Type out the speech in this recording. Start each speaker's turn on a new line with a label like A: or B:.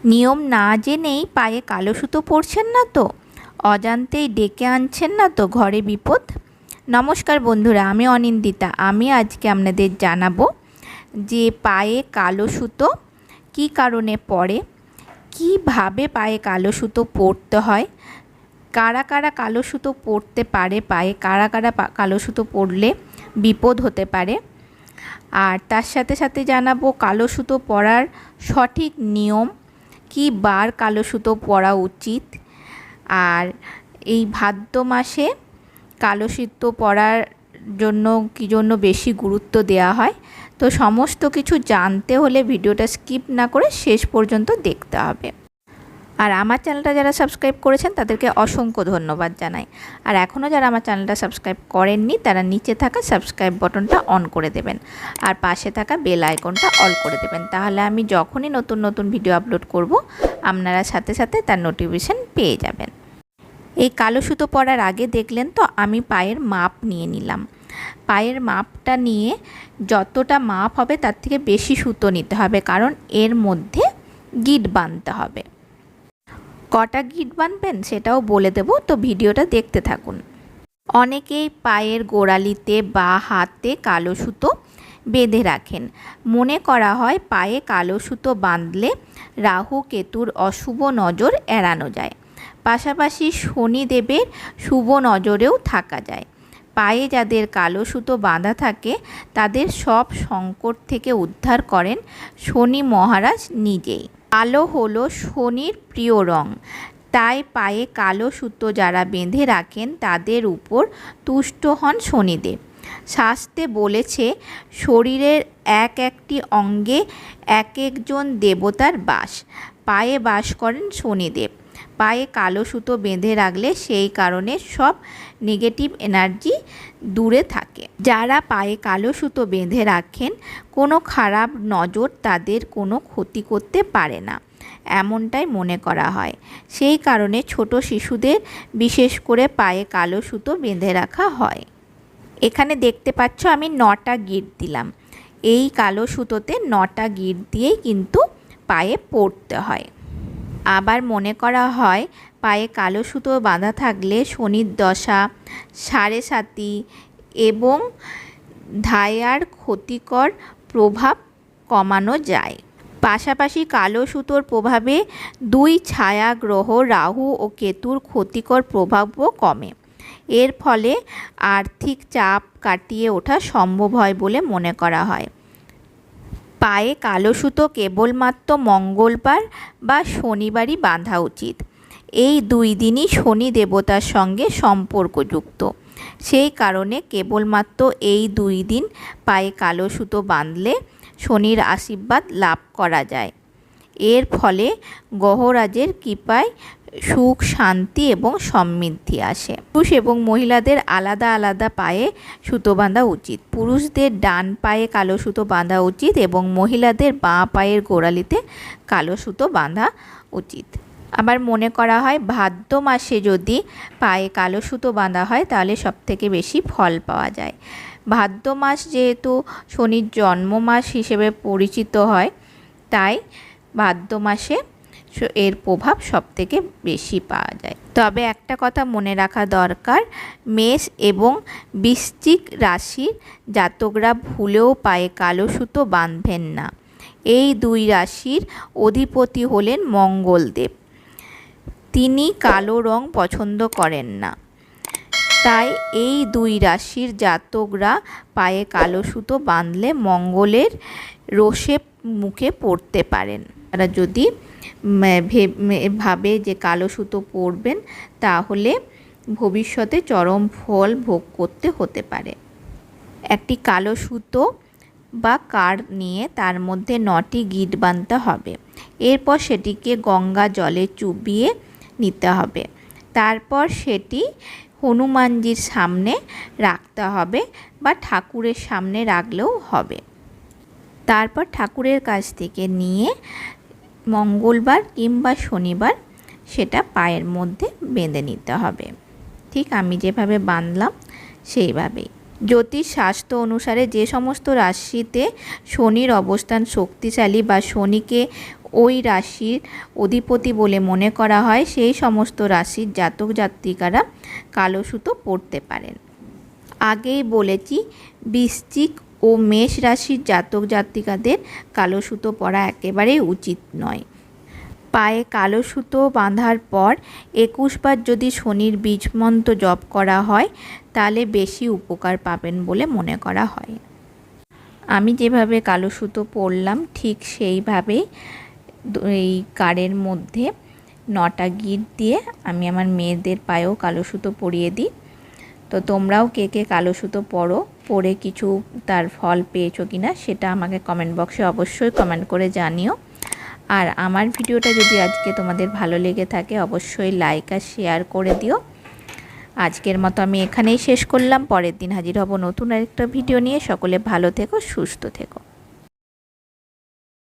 A: নিয়ম না জেনেই পায়ে কালো সুতো পরছেন না তো? অজান্তেই ডেকে আনছেন না তো ঘরে বিপদ? নমস্কার বন্ধুরা, আমি অনিন্দিতা। আমি আজকে আপনাদের জানাবো যে পায়ে কালো সুতো কী কারণে পড়ে, কীভাবে পায়ে কালো সুতো পরতে হয়, কারা কারা কালো সুতো পরতে পারে, পায়ে কারা কারা কালো সুতো পরলে বিপদ হতে পারে, আর তার সাথে সাথে জানাবো কালো সুতো পরার সঠিক নিয়ম, কী বার কালো সুতো পরা উচিত, আর এই ভাদ্র মাসে কালো সুতো পরার জন্য কী জন্য বেশি গুরুত্ব দেওয়া হয়। তো সমস্ত কিছু জানতে হলে ভিডিওটা স্কিপ না করে শেষ পর্যন্ত দেখতে হবে। আর আমার চ্যানেলটা যারা সাবস্ক্রাইব করেছেন তাদেরকে অসংখ্য ধন্যবাদ জানাই। আর এখনও যারা আমার চ্যানেলটা সাবস্ক্রাইব করেননি তারা নিচে থাকা সাবস্ক্রাইব বাটনটা অন করে দেবেন, আর পাশে থাকা বেল আইকনটা অল করে দেবেন। তাহলে আমি যখনই নতুন নতুন ভিডিও আপলোড করব আপনারা সাথে সাথে তার নোটিফিকেশান পেয়ে যাবেন। এই কালো সুতো পরার আগে দেখলেন তো আমি পায়ের মাপ নিয়ে নিলাম। পায়ের মাপটা নিয়ে যতটা মাপ হবে তার থেকে বেশি সুতো নিতে হবে, কারণ এর মধ্যে গিট বাঁধতে হবে। কটা গিট বাঁধবেন সেটাও বলে দেব, তো ভিডিওটা দেখতে থাকুন। অনেকেই পায়ের গোড়ালিতে বা হাতে কালো সুতো বেঁধে রাখেন। মনে করা হয় পায়ে কালো সুতো বাঁধলে রাহু কেতুর অশুভ নজর এড়ানো যায়, পাশাপাশি শনিদেবের শুভ নজরেও থাকা যায়। পায়ে যাদের কালো সুতো বাঁধা থাকে তাদের সব সংকট থেকে উদ্ধার করেন শনি মহারাজ নিজেই। কালো হলো শনির প্রিয় রং, তাই পায়ে কালো সুতো যারা বেঁধে রাখেন তাদের উপর তুষ্ট হন শনিদেব। শাস্ত্রে বলেছে শরীরের এক একটি অঙ্গে এক একজন দেবতার বাস, পায়ে বাস করেন শনিদেব। পায়ে কালো সুতো বেঁধে রাখলে সেই কারণে সব নেগেটিভ এনার্জি দূরে থাকে। যারা পায়ে কালো সুতো বেঁধে রাখেন কোনো খারাপ নজর তাদের কোনো ক্ষতি করতে পারে না, এমনটাই মনে করা হয়। সেই কারণে ছোট শিশুদের বিশেষ করে পায়ে কালো সুতো বেঁধে রাখা হয়। এখানে দেখতে পাচ্ছ আমি 9টা গিট দিলাম। এই কালো সুতোতে 9টা গিট দিয়েই কিন্তু পায়ে পরতে হয়। আবার মনে করা হয় পায়ে কালো সুতো বাঁধা থাকলে শনির দশা, সাড়ে সাতি এবং ধায়ার ক্ষতিকর প্রভাব কমানো যায়। পাশাপাশি কালো সুতোর প্রভাবে দুই ছায়া গ্রহ রাহু ও কেতুর ক্ষতিকর প্রভাবও কমে। এর ফলে আর্থিক চাপ কাটিয়ে ওঠা সম্ভব হয় বলে মনে করা হয়। পায়ে কালো সুতো কেবলমাত্র মঙ্গলবার বা শনিবারই বাঁধা উচিত। এই দুই দিনই শনি দেবতার সঙ্গে সম্পর্কযুক্ত, সেই কারণে কেবলমাত্র এই দুই দিন পায়ে কালো সুতো বাঁধলে শনির আশীর্বাদ লাভ করা যায়। এর ফলে গ্রহরাজের কৃপায় সুখ, শান্তি এবং সমৃদ্ধি আসে। পুরুষ এবং মহিলাদের আলাদা আলাদা পায়ে সুতো বাঁধা উচিত। পুরুষদের ডান পায়ে কালো সুতো বাঁধা উচিত এবং মহিলাদের বাঁ পায়ের গোড়ালিতে কালো সুতো বাঁধা উচিত। আবার মনে করা হয় ভাদ্র মাসে যদি পায়ে কালো সুতো বাঁধা হয় তাহলে সবথেকে বেশি ফল পাওয়া যায়। ভাদ্র মাস যেহেতু শনির জন্ম মাস হিসেবে পরিচিত হয়, তাই ভাদ্র মাসে এর প্রভাব সবথেকে বেশি পাওয়া যায়। তবে একটা কথা মনে রাখা দরকার, মেষ এবং বৃশ্চিক রাশির জাতকরা ভুলেও পায়ে কালো সুতো বাঁধবেন না। এই দুই রাশির অধিপতি হলেন মঙ্গলদেব, তিনি কালো রং পছন্দ করেন না। তাই এই দুই রাশির জাতকরা পায়ে কালো সুতো বাঁধলে মঙ্গলের রোষে মুখে পড়তে পারেন। তারা যদি ভাবে যে কালো সুতো পরবেন তাহলে ভবিষ্যতে চরম ফল ভোগ করতে হতে পারে। একটি কালো সুতো বা কার্ড নিয়ে তার মধ্যে 9টি গিট বাঁধতে হবে। এরপর সেটিকে গঙ্গা জলে চুবিয়ে নিতে হবে। তারপর সেটি হনুমানজির সামনে রাখতে হবে বা ঠাকুরের সামনে রাখলেও হবে। তারপর ঠাকুরের কাছ থেকে নিয়ে মঙ্গলবার কিংবা শনিবার সেটা পায়ের মধ্যে বেঁধে নিতে হবে, ঠিক আমি যেভাবে বাঁধলাম সেইভাবেই। জ্যোতিষ শাস্ত্র অনুসারে যে সমস্ত রাশিতে শনির অবস্থান শক্তিশালী বা শনিকে ওই রাশির অধিপতি বলে মনে করা হয়, সেই সমস্ত রাশির জাতক জাতিকারা কালো সুতো পরতে পারেন। আগেই বলেছি, বৃশ্চিক ও মেষ রাশির জাতক জাতিকাদের কালো সুতো পরা একেবারেই উচিত নয়। পায়ে কালো সুতো বাঁধার পর 21 বার যদি শনির বীজ মন্ত্র জপ করা হয় তাহলে বেশি উপকার পাবেন বলে মনে করা হয়। আমি যেভাবে কালো সুতো পরলাম ঠিক সেইভাবেই এই কারের মধ্যে 9টা গিঁট দিয়ে আমি আমার মেয়েদের পায়েও কালো সুতো পরিয়ে দিই। তো তোমরাও কে কে কালো সুতো পরো, পরে কিছু তার ফল পেয়েছো কিনা সেটা আমাকে কমেন্ট বক্সে অবশ্যই কমেন্ট করে জানিও। আর আমার ভিডিওটা যদি আজকে তোমাদের ভালো লেগে থাকে অবশ্যই লাইক আর শেয়ার করে দিও। আজকের মতো আমি এখানেই শেষ করলাম। পরের দিন হাজির হব নতুন আরেকটা ভিডিও নিয়ে। সকলে ভালো থেকো, সুস্থ থেকো।